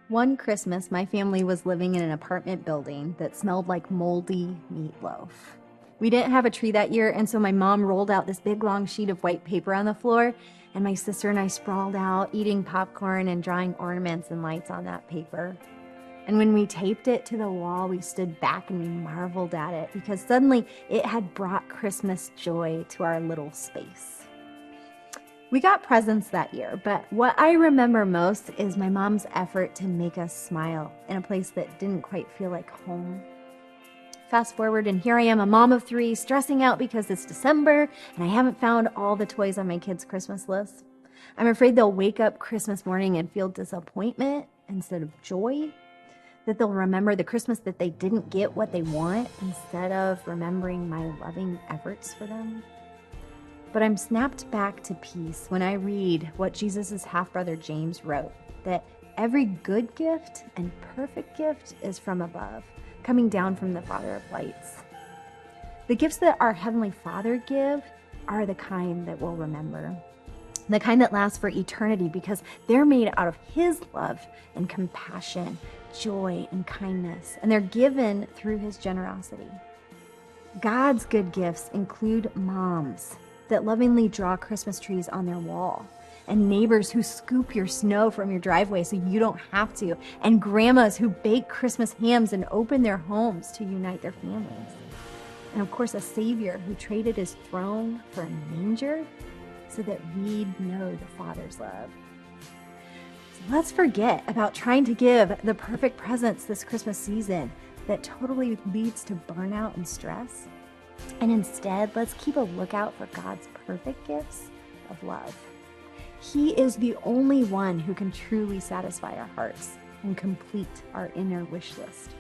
One Christmas, my family was living in an apartment building that smelled like moldy meatloaf. We didn't have a tree that year, and so my mom rolled out this big long sheet of white paper on the floor, and my sister and I sprawled out, eating popcorn and drawing ornaments and lights on that paper. And when we taped it to the wall, we stood back and we marveled at it because suddenly it had brought Christmas joy to our little space. We got presents that year, but what I remember most is my mom's effort to make us smile in a place that didn't quite feel like home. Fast forward, and here I am, a mom of 3, stressing out because it's December and I haven't found all the toys on my kids' Christmas list. I'm afraid they'll wake up Christmas morning and feel disappointment instead of joy, that they'll remember the Christmas that they didn't get what they want instead of remembering my loving efforts for them. But I'm snapped back to peace when I read what Jesus' half-brother James wrote, that every good gift and perfect gift is from above, coming down from the Father of lights. The gifts that our Heavenly Father give are the kind that we'll remember, the kind that last for eternity because they're made out of His love and compassion, joy and kindness, and they're given through His generosity. God's good gifts include moms that lovingly draw Christmas trees on their wall, and neighbors who scoop your snow from your driveway so you don't have to, and grandmas who bake Christmas hams and open their homes to unite their families. And of course, a Savior who traded His throne for a manger so that we'd know the Father's love. So let's forget about trying to give the perfect presents this Christmas season that totally leads to burnout and stress. And instead, let's keep a lookout for God's perfect gifts of love. He is the only one who can truly satisfy our hearts and complete our inner wish list.